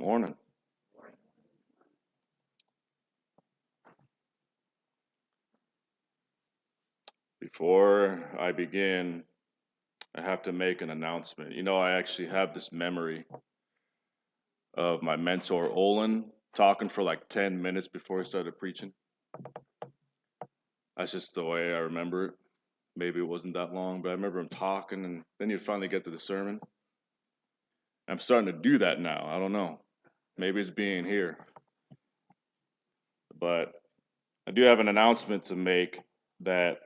Morning. Before I begin, I have to make an announcement. I actually have this memory of my mentor, Olin, talking for like 10 minutes before he started preaching. That's just the way I remember it. Maybe it wasn't that long, but I remember him talking, and then you'd finally get to the sermon. I'm starting to do that now. I don't know. Maybe it's being here. But I do have an announcement to make that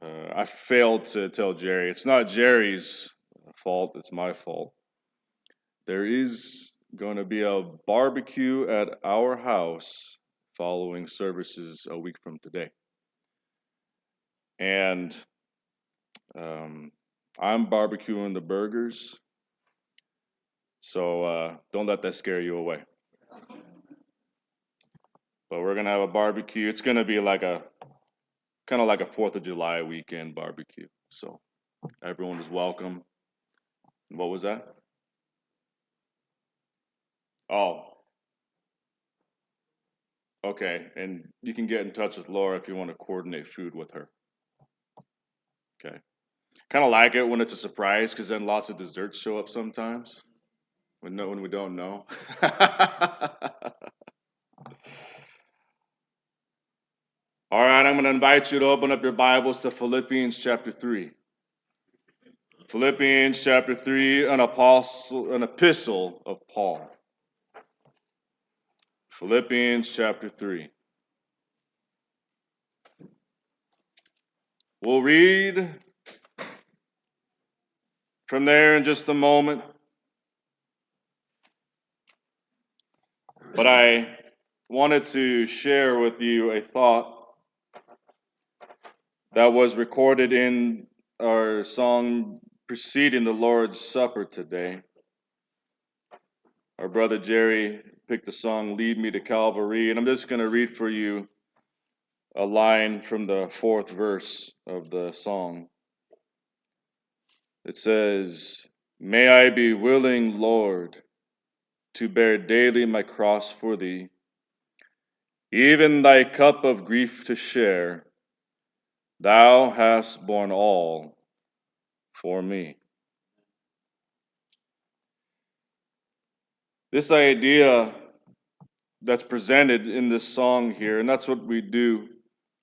I failed to tell Jerry. It's not Jerry's fault, it's my fault. There is going to be a barbecue at our house following services a week from today. And I'm barbecuing the burgers, so don't let that scare you away. But we're going to have a barbecue. It's going to be kind of like a 4th of July weekend barbecue. So everyone is welcome. What was that? Oh, okay. And you can get in touch with Laura if you want to coordinate food with her. Okay. Kind of like it when it's a surprise because then lots of desserts show up sometimes when we don't know. All right, I'm going to invite you to open up your Bibles to Philippians chapter 3. Philippians chapter 3, an epistle of Paul. Philippians chapter 3. We'll read from there in just a moment. But I wanted to share with you a thought that was recorded in our song preceding the Lord's Supper today. Our brother Jerry picked the song Lead Me to Calvary, and I'm just going to read for you a line from the 4th verse of the song. It says, "May I be willing, Lord, to bear daily my cross for thee, even thy cup of grief to share. Thou hast borne all for me." This idea that's presented in this song here, and that's what we do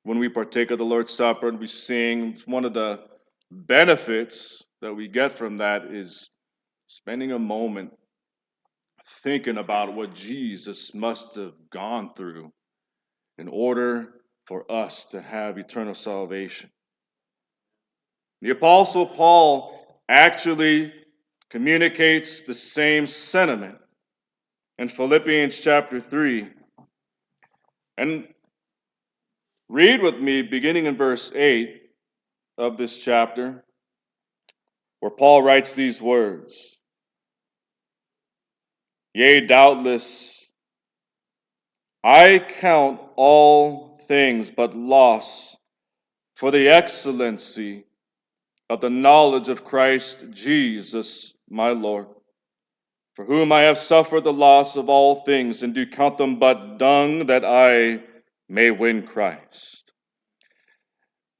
when we partake of the Lord's Supper and we sing. One of the benefits that we get from that is spending a moment thinking about what Jesus must have gone through in order for us to have eternal salvation. The Apostle Paul actually communicates the same sentiment in Philippians chapter 3. And read with me, beginning in verse 8 of this chapter, where Paul writes these words. "Yea, doubtless, I count all things but loss for the excellency of the knowledge of Christ Jesus my Lord, for whom I have suffered the loss of all things, and do count them but dung, that I may win Christ,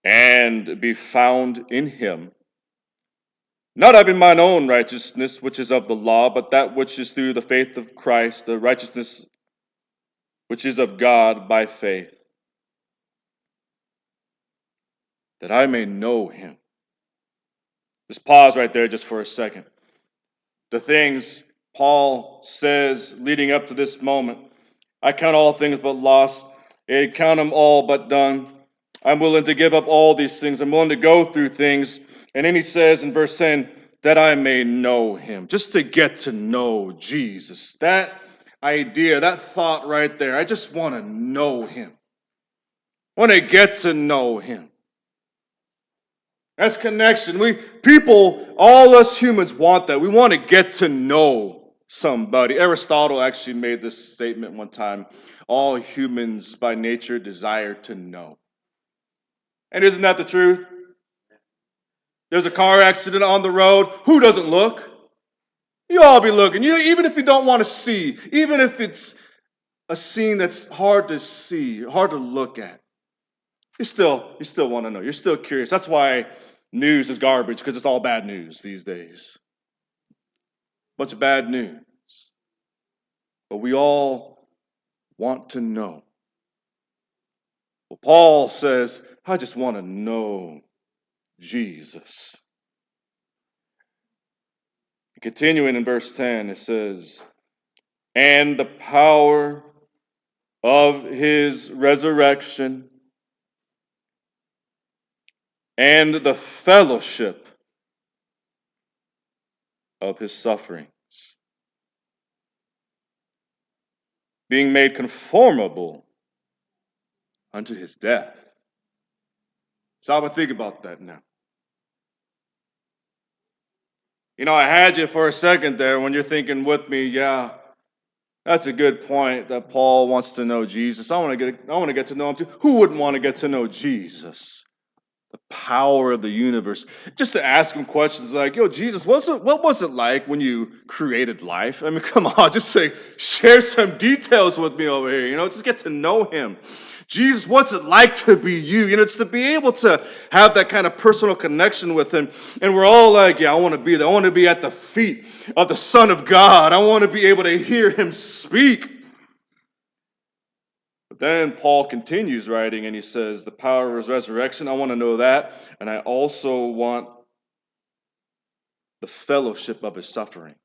and be found in him, not having mine own righteousness, which is of the law, but that which is through the faith of Christ, the righteousness which is of God by faith, that I may know him." Just pause right there just for a second. The things Paul says leading up to this moment: I count all things but loss. I count them all but dung. I'm willing to give up all these things. I'm willing to go through things. And then he says in verse 10, that I may know him. Just to get to know Jesus. That idea, that thought right there. I just want to know him. I want to get to know him. That's connection. All us humans want that. We want to get to know somebody. Aristotle actually made this statement one time. All humans by nature desire to know. And isn't that the truth? There's a car accident on the road. Who doesn't look? You all be looking. Even if you don't want to see, even if it's a scene that's hard to see, hard to look at, you still want to know. You're still curious. That's why news is garbage, because it's all bad news these days. Bunch of bad news. But we all want to know. Well, Paul says, I just want to know Jesus. Continuing in verse 10, it says, and the power of his resurrection and the fellowship of his sufferings, being made conformable unto his death. So I would think about that now. I had you for a second there when you're thinking with me, yeah, that's a good point that Paul wants to know Jesus. I want to get to know him too. Who wouldn't want to get to know Jesus? The power of the universe. Just to ask him questions like, yo, Jesus, what was it like when you created life? I mean, come on, just say, share some details with me over here, just get to know him. Jesus, what's it like to be you? It's to be able to have that kind of personal connection with him. And we're all like, yeah, I want to be there. I want to be at the feet of the Son of God. I want to be able to hear him speak. But then Paul continues writing and he says, the power of his resurrection, I want to know that. And I also want the fellowship of his sufferings.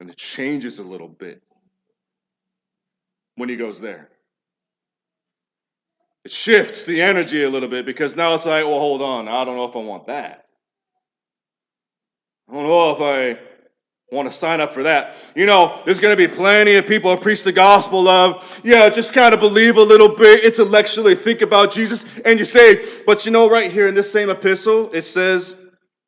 And it changes a little bit when he goes there. It shifts the energy a little bit because now it's like, well, hold on. I don't know if I want that. I don't know if I want to sign up for that. There's going to be plenty of people who preach the gospel of, just kind of believe a little bit, intellectually think about Jesus. And you say, but right here in this same epistle, it says,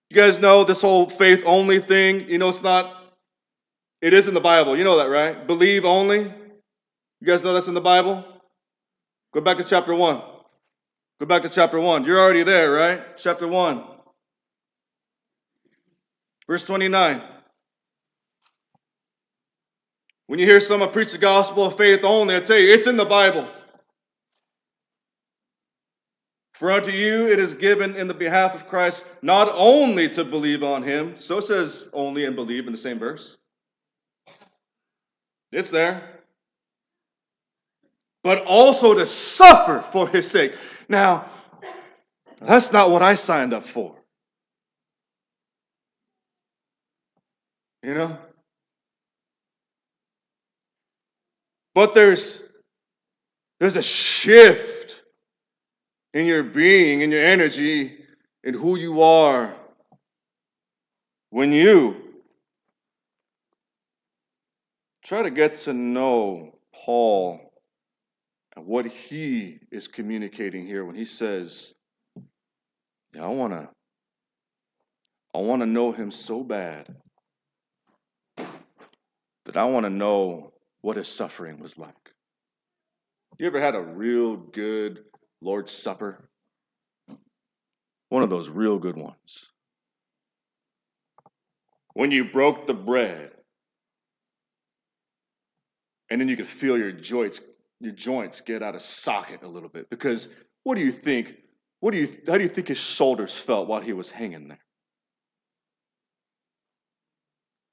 you guys know this whole faith only thing, it is in the Bible. You know that, right? Believe only. You guys know that's in the Bible? Go back to chapter 1. Go back to chapter 1. You're already there, right? Chapter 1. Verse 29. When you hear someone preach the gospel of faith only, I tell you, it's in the Bible. For unto you it is given in the behalf of Christ not only to believe on him, so it says only and believe in the same verse. It's there. But also to suffer for his sake. Now, that's not what I signed up for. But there's a shift in your being, in your energy, in who you are when you try to get to know Paul and what he is communicating here when he says, I want to know him so bad that I want to know what his suffering was like. You ever had a real good Lord's Supper? One of those real good ones. When you broke the bread, and then you could feel your joints get out of socket a little bit. Because what do you think? How do you think his shoulders felt while he was hanging there?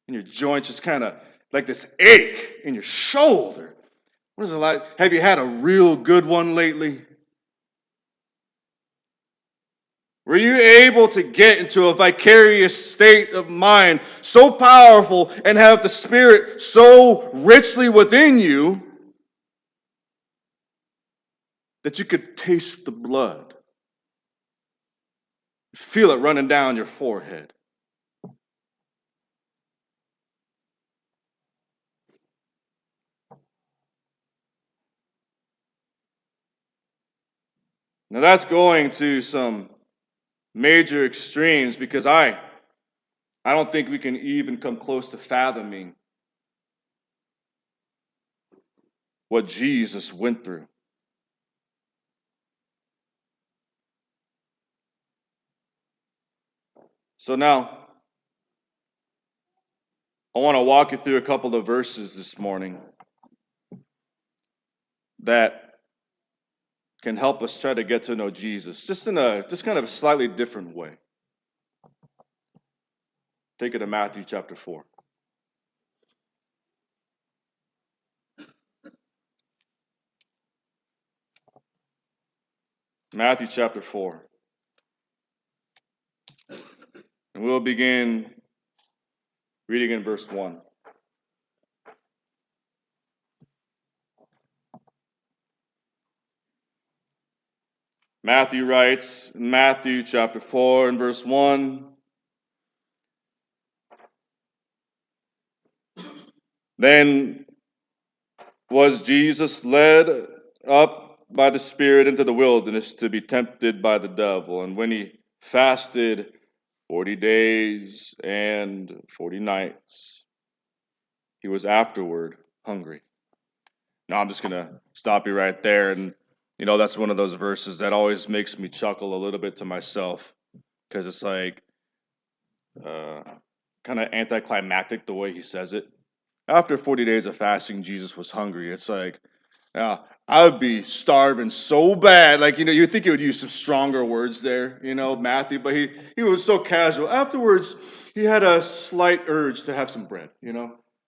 And your joints just kind of like this ache in your shoulder. What is it like? Have you had a real good one lately? Were you able to get into a vicarious state of mind so powerful and have the Spirit so richly within you that you could taste the blood? Feel it running down your forehead. Now that's going to some major extremes because I don't think we can even come close to fathoming what Jesus went through. So now, I want to walk you through a couple of verses this morning that can help us try to get to know Jesus, just in a just kind of a slightly different way. Take it to Matthew chapter 4. Matthew chapter 4. And we'll begin reading in verse 1. Matthew writes, in Matthew chapter 4 and verse 1, then was Jesus led up by the Spirit into the wilderness to be tempted by the devil. And when he fasted 40 days and 40 nights, he was afterward hungry. Now I'm just going to stop you right there. And, that's one of those verses that always makes me chuckle a little bit to myself because it's like kind of anticlimactic the way he says it. After 40 days of fasting, Jesus was hungry. It's like, I would be starving so bad. Like, you think he would use some stronger words there, Matthew, but he was so casual. Afterwards, he had a slight urge to have some bread.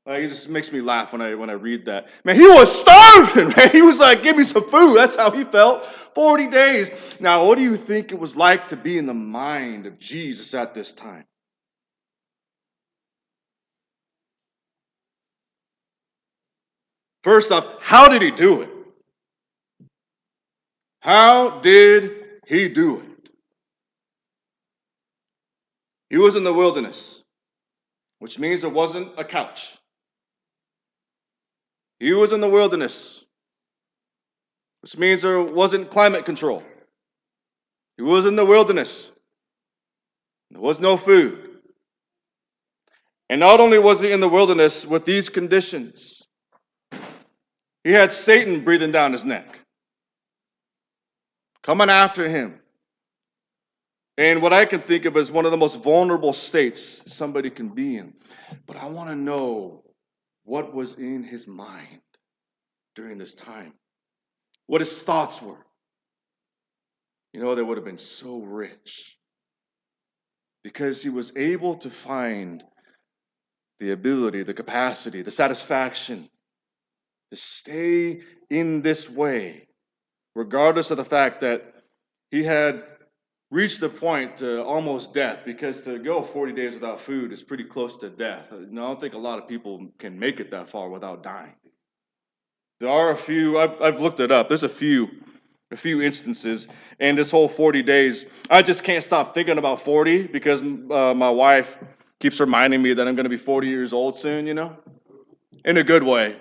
Like, it just makes me laugh when I read that. Man, he was starving, man. He was like, give me some food. That's how he felt. 40 days. Now, what do you think it was like to be in the mind of Jesus at this time? First off, how did he do it? How did he do it? He was in the wilderness, which means it wasn't a couch. He was in the wilderness, which means there wasn't climate control. He was in the wilderness. There was no food. And not only was he in the wilderness with these conditions, he had Satan breathing down his neck, coming after him. And what I can think of as one of the most vulnerable states somebody can be in. But I want to know what was in his mind during this time, what his thoughts were. They would have been so rich because he was able to find the ability, the capacity, the satisfaction to stay in this way, regardless of the fact that he had reached the point to almost death, because to go 40 days without food is pretty close to death. I don't think a lot of people can make it that far without dying. There are a few, I've looked it up, there's a few instances, and this whole 40 days, I just can't stop thinking about 40 because my wife keeps reminding me that I'm going to be 40 years old soon, in a good way.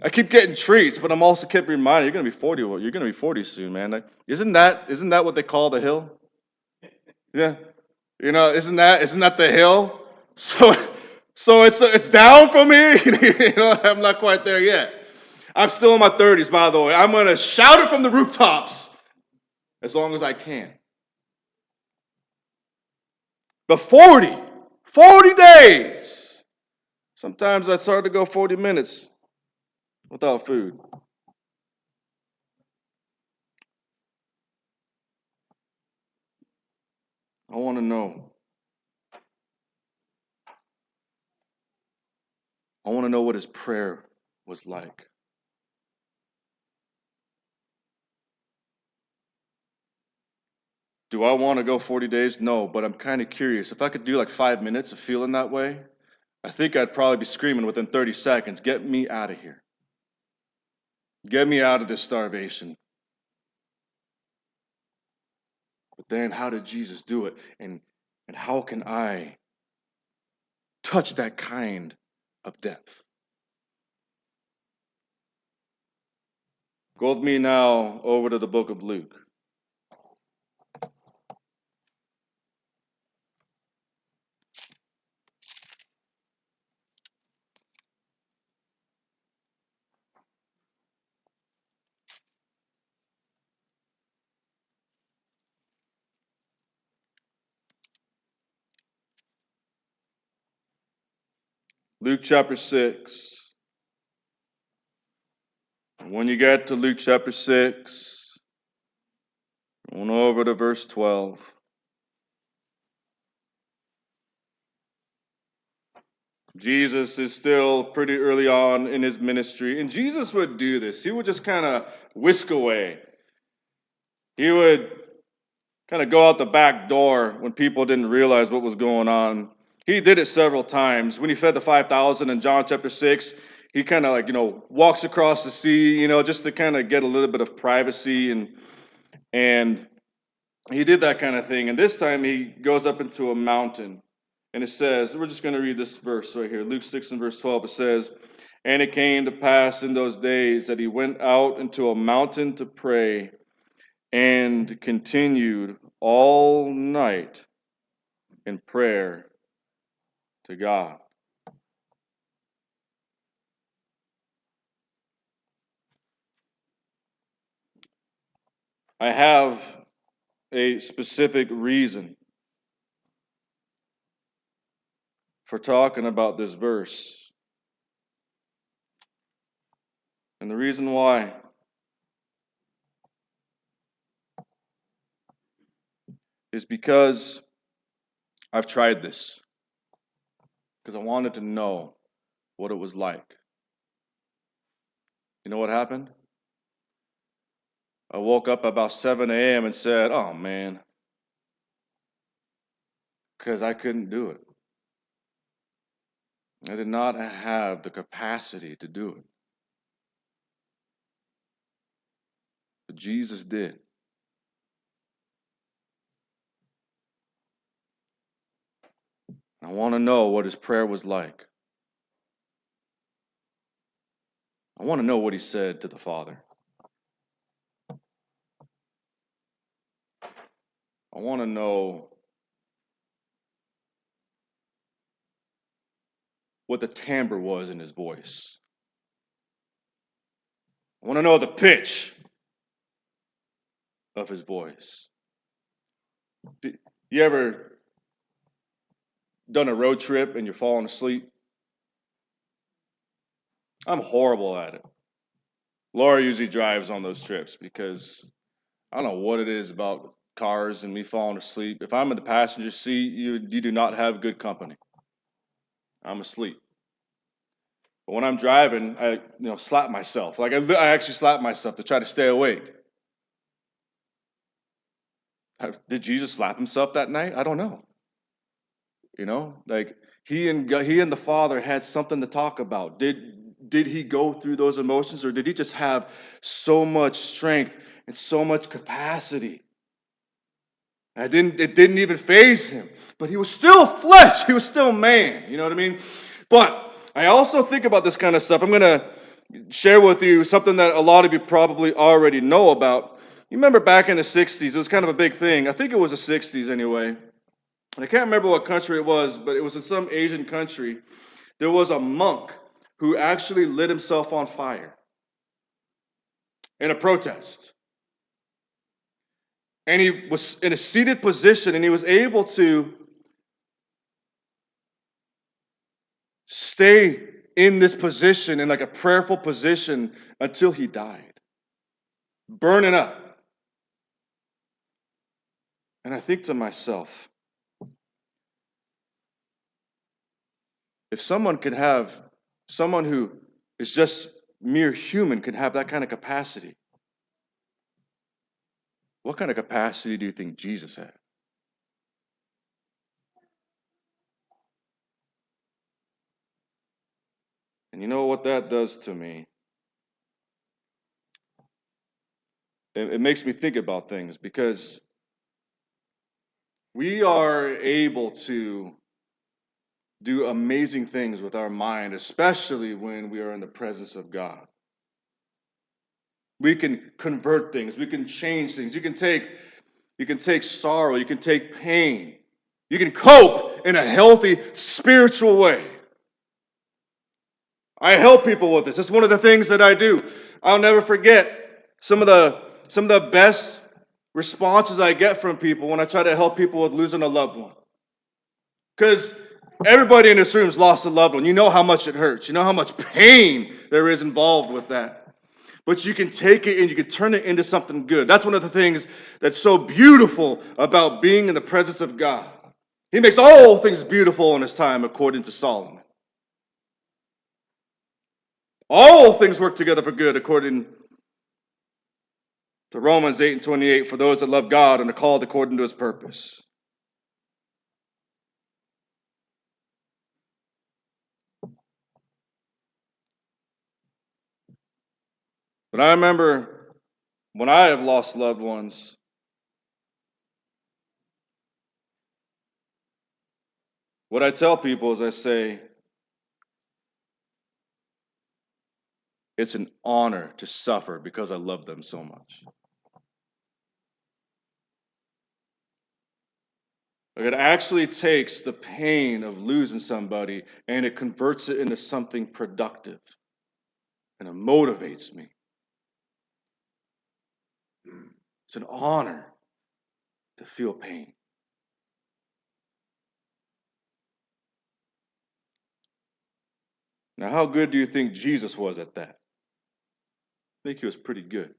I keep getting treats, but I'm also kept reminded you're going to be 40. You're going to be 40 soon, man. Like, isn't that what they call the hill? Yeah, isn't that the hill? So it's down from here. I'm not quite there yet. I'm still in my 30s, by the way. I'm going to shout it from the rooftops as long as I can. But 40 days. Sometimes it's hard to go 40 minutes without food. I want to know. I want to know what his prayer was like. Do I want to go 40 days? No, but I'm kind of curious. If I could do like 5 minutes of feeling that way, I think I'd probably be screaming within 30 seconds, get me out of here. Get me out of this starvation. But then how did Jesus do it? And how can I touch that kind of depth? Go with me now over to the book of Luke. Luke chapter 6. And when you get to Luke chapter 6, going over to verse 12. Jesus is still pretty early on in his ministry, and Jesus would do this. He would just kind of whisk away. He would kind of go out the back door when people didn't realize what was going on. He did it several times. When he fed the 5,000 in John chapter 6, he kind of walks across the sea, just to kind of get a little bit of privacy, and he did that kind of thing. And this time he goes up into a mountain. And it says, we're just going to read this verse right here. Luke 6 and verse 12, it says, "And it came to pass in those days that he went out into a mountain to pray, and continued all night in prayer to God." I have a specific reason for talking about this verse. And the reason why is because I've tried this. Because I wanted to know what it was like. You know what happened? I woke up about 7 a.m. and said, "Oh man," because I couldn't do it. I did not have the capacity to do it. But Jesus did. I want to know what his prayer was like. I want to know what he said to the Father. I want to know what the timbre was in his voice. I want to know the pitch of his voice. You ever done a road trip and you're falling asleep? I'm horrible at it. Laura usually drives on those trips because I don't know what it is about cars and me falling asleep. If I'm in the passenger seat, you do not have good company. I'm asleep. But when I'm driving, I slap myself. Like I actually slap myself to try to stay awake. Did Jesus slap himself that night? I don't know. Like he and the Father had something to talk about. Did he go through those emotions, or did he just have so much strength and so much capacity? It didn't even faze him. But he was still flesh. He was still man. You know what I mean? But I also think about this kind of stuff. I'm going to share with you something that a lot of you probably already know about. You remember back in the 60s, it was kind of a big thing. I think it was the 60s anyway. And I can't remember what country it was, but it was in some Asian country. There was a monk who actually lit himself on fire in a protest. And he was in a seated position, and he was able to stay in this position, in like a prayerful position, until he died, burning up. And I think to myself, if someone who is just mere human can have that kind of capacity, what kind of capacity do you think Jesus had? And you know what that does to me? It makes me think about things, because we are able to do amazing things with our mind, especially when we are in the presence of God. We can convert things, we can change things. You can take sorrow, you can take pain. You can cope in a healthy spiritual way. I help people with this. It's one of the things that I do. I'll never forget some of the best responses I get from people when I try to help people with losing a loved one. Because Everybody in this room has lost a loved one. You know how much it hurts. You know how much pain there is involved with that. But you can take it and you can turn it into something good. That's one of the things that's so beautiful about being in the presence of God. He makes all things beautiful in his time, according to Solomon. All things work together for good, according to Romans 8:28, for those that love God and are called according to his purpose. But I remember when I have lost loved ones, what I tell people is I say, it's an honor to suffer because I love them so much. Like it actually takes the pain of losing somebody and it converts it into something productive. And it motivates me. It's an honor to feel pain. Now, how good do you think Jesus was at that? I think he was pretty good.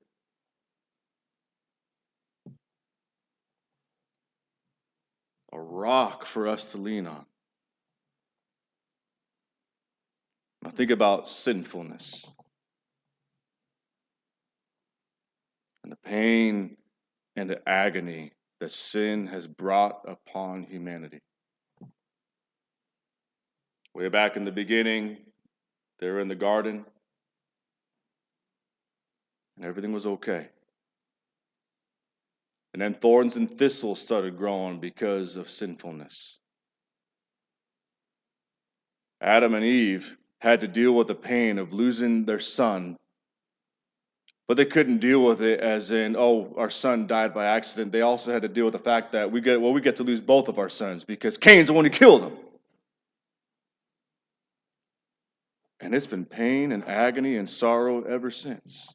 A rock for us to lean on. Now, think about sinfulness and the pain and the agony that sin has brought upon humanity. Way back in the beginning, they were in the garden, and everything was okay. And then thorns and thistles started growing because of sinfulness. Adam and Eve had to deal with the pain of losing their son, but they couldn't deal with it as in, oh, our son died by accident. They also had to deal with the fact that we get to lose both of our sons because Cain's the one who killed him. And it's been pain and agony and sorrow ever since.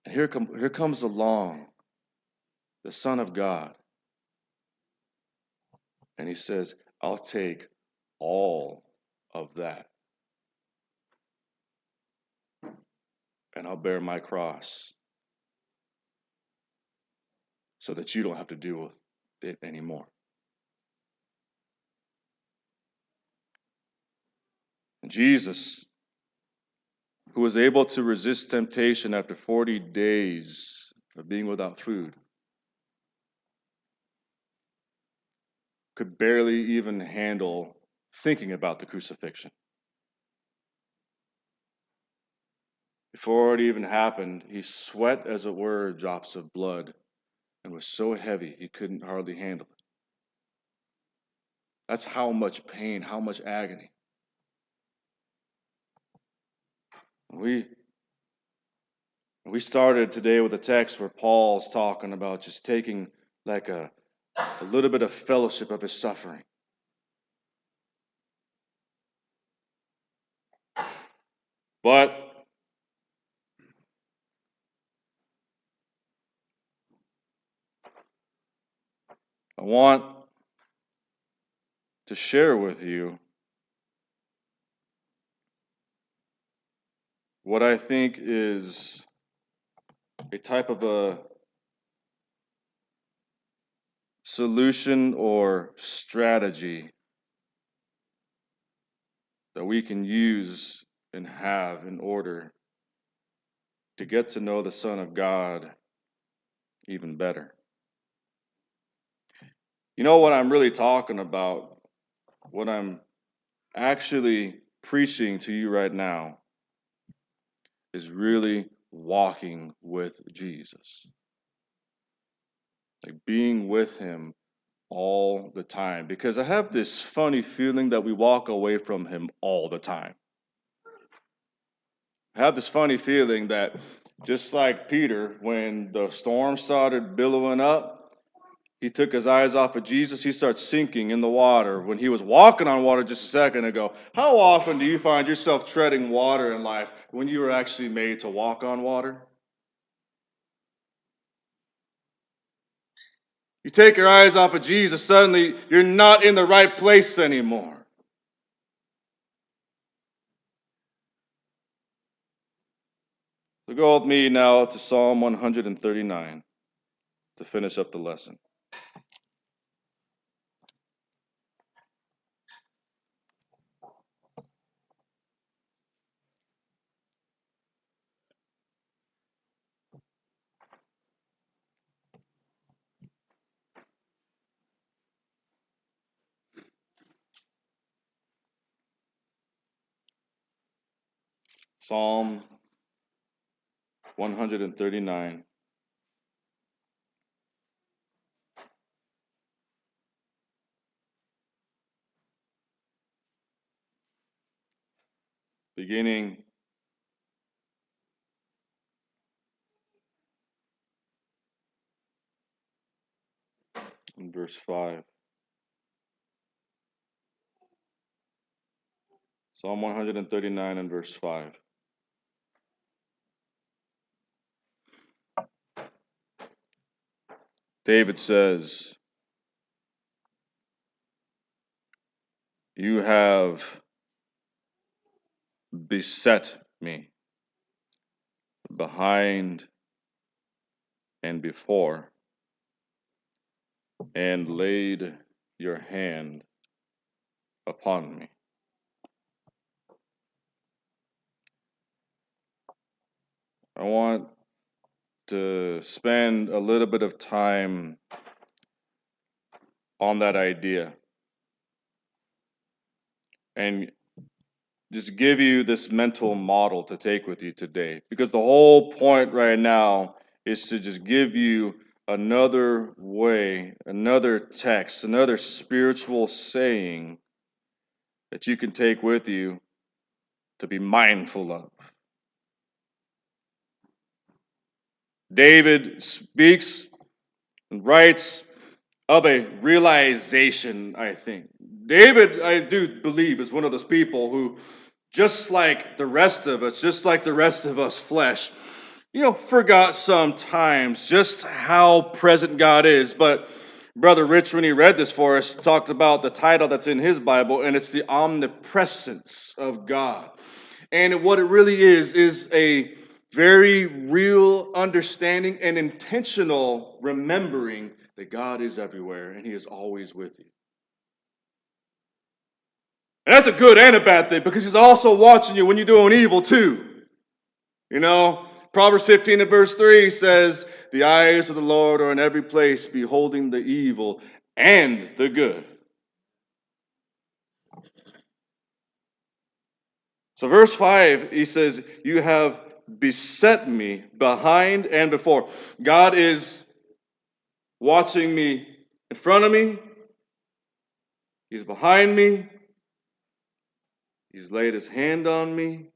And here comes along the Son of God. And he says, I'll take all of that. And I'll bear my cross so that you don't have to deal with it anymore. And Jesus, who was able to resist temptation after 40 days of being without food, could barely even handle thinking about the crucifixion. Before it even happened, he sweat, as it were, drops of blood, and was so heavy he couldn't hardly handle it. That's how much pain, how much agony. We started today with a text where Paul's talking about just taking like a little bit of fellowship of his suffering. But I want to share with you what I think is a type of a solution or strategy that we can use and have in order to get to know the Son of God even better. You know what I'm really talking about? What I'm actually preaching to you right now is really walking with Jesus. Like being with him all the time. Because I have this funny feeling that we walk away from him all the time. I have this funny feeling that just like Peter, when the storm started billowing up, he took his eyes off of Jesus. He starts sinking in the water. When he was walking on water just a second ago, how often do you find yourself treading water in life when you were actually made to walk on water? You take your eyes off of Jesus, suddenly you're not in the right place anymore. So go with me now to Psalm 139 to finish up the lesson. Psalm 139. Beginning in verse 5. Psalm 139 and verse 5. David says, "You have beset me behind and before, and laid your hand upon me." I want to spend a little bit of time on that idea and just give you this mental model to take with you today. Because the whole point right now is to just give you another way, another text, another spiritual saying that you can take with you to be mindful of. David speaks and writes of a realization, I think. David, I do believe, is one of those people who, just like the rest of us, just like the rest of us flesh, forgot sometimes just how present God is. But Brother Rich, when he read this for us, talked about the title that's in his Bible, and it's the omnipresence of God. And what it really is a very real understanding and intentional remembering that God is everywhere and he is always with you. And that's a good and a bad thing because he's also watching you when you're doing evil too. Proverbs 15 and verse 3 says, "The eyes of the Lord are in every place, beholding the evil and the good." So verse 5, he says, "You have beset me behind and before." God is watching me in front of me. He's behind me. He's laid his hand on me.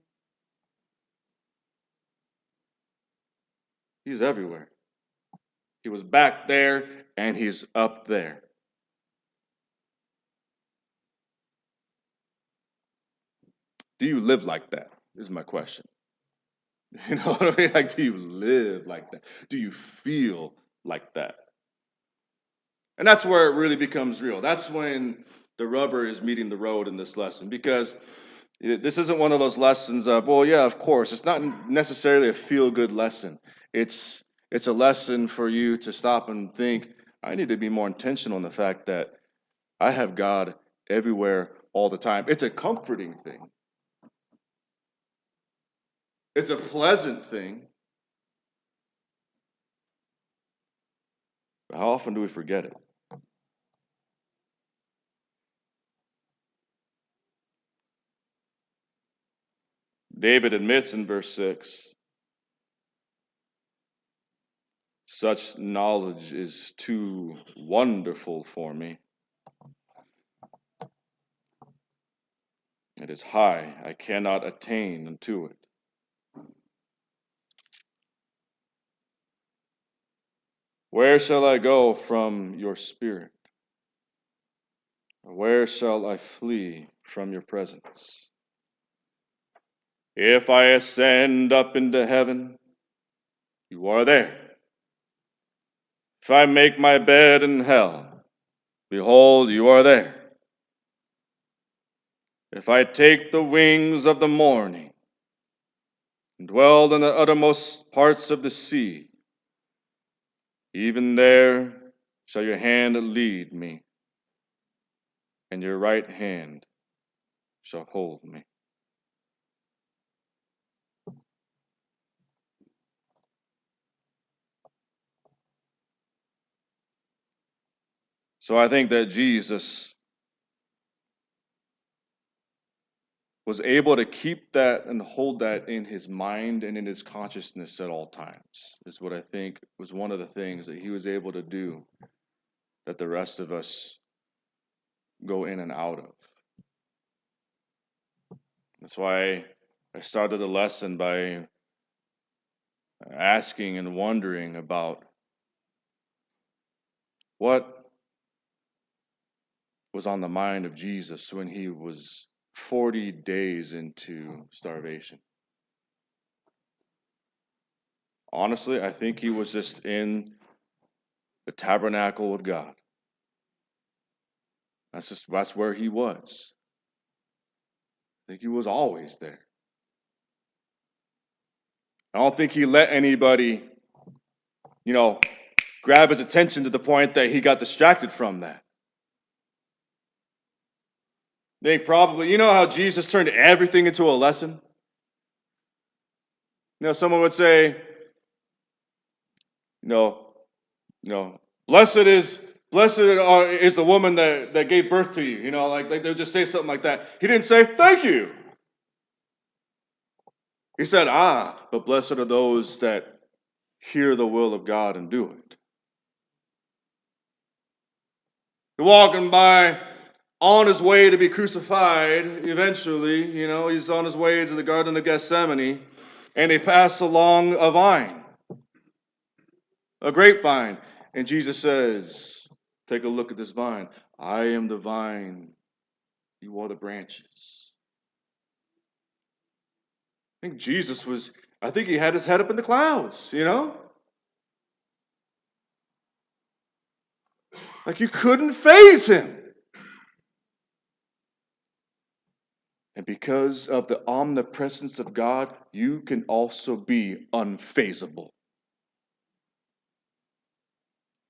He's everywhere. He was back there and he's up there. Do you live like that? Is my question. You know what I mean? Like, do you live like that? Do you feel like that? And that's where it really becomes real. That's when the rubber is meeting the road in this lesson because this isn't one of those lessons of, well, yeah, of course. It's not necessarily a feel-good lesson. It's a lesson for you to stop and think, I need to be more intentional in the fact that I have God everywhere all the time. It's a comforting thing. It's a pleasant thing. But how often do we forget it? David admits in verse 6, "Such knowledge is too wonderful for me. It is high, I cannot attain unto it." Where shall I go from your spirit? Where shall I flee from your presence? If I ascend up into heaven, you are there. If I make my bed in hell, behold, you are there. If I take the wings of the morning and dwell in the uttermost parts of the sea, even there shall your hand lead me, and your right hand shall hold me. So I think that Jesus was able to keep that and hold that in his mind and in his consciousness at all times, is what I think was one of the things that he was able to do that the rest of us go in and out of. That's why I started the lesson by asking and wondering about what was on the mind of Jesus when he was 40 days into starvation. Honestly, I think he was just in the tabernacle with God. That's where he was. I think he was always there. I don't think he let anybody, grab his attention to the point that he got distracted from that. I think probably, you know how Jesus turned everything into a lesson? Someone would say, you know, blessed is the woman that gave birth to you. Like they'll just say something like that. He didn't say thank you. He said, but blessed are those that hear the will of God and do it. You're walking by on his way to be crucified, eventually, he's on his way to the Garden of Gethsemane, and they pass along a vine, a grapevine. And Jesus says, take a look at this vine. I am the vine, you are the branches. I think he had his head up in the clouds, Like you couldn't faze him. And because of the omnipresence of God, you can also be unfazable.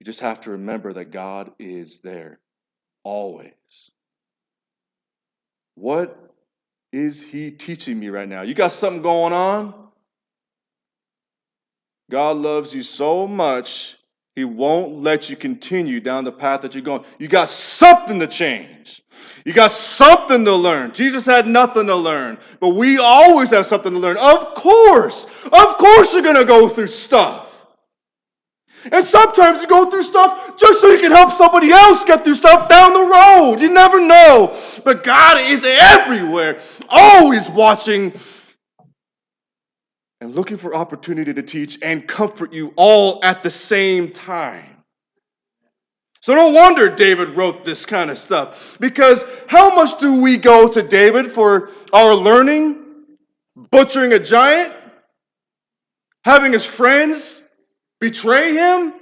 You just have to remember that God is there always. What is he teaching me right now? You got something going on? God loves you so much, he won't let you continue down the path that you're going. You got something to change. You got something to learn. Jesus had nothing to learn, but we always have something to learn. Of course you're going to go through stuff. And sometimes you go through stuff just so you can help somebody else get through stuff down the road. You never know. But God is everywhere, always watching and looking for opportunity to teach and comfort you all at the same time. So no wonder David wrote this kind of stuff. Because how much do we go to David for our learning? Butchering a giant? Having his friends betray him?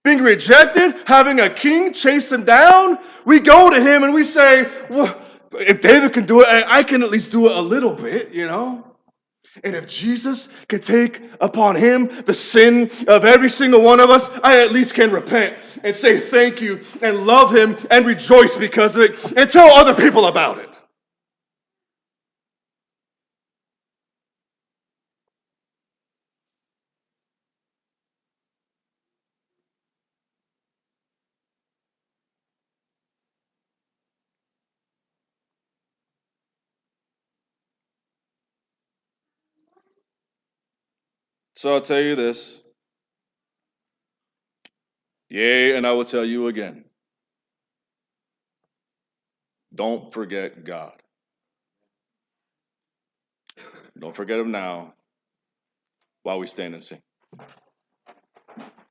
Being rejected? Having a king chase him down? We go to him and we say, well, if David can do it, I can at least do it a little bit, And if Jesus can take upon him the sin of every single one of us, I at least can repent and say thank you and love him and rejoice because of it and tell other people about it. So I'll tell you this. Yea, and I will tell you again. Don't forget God. Don't forget him now while we stand and sing.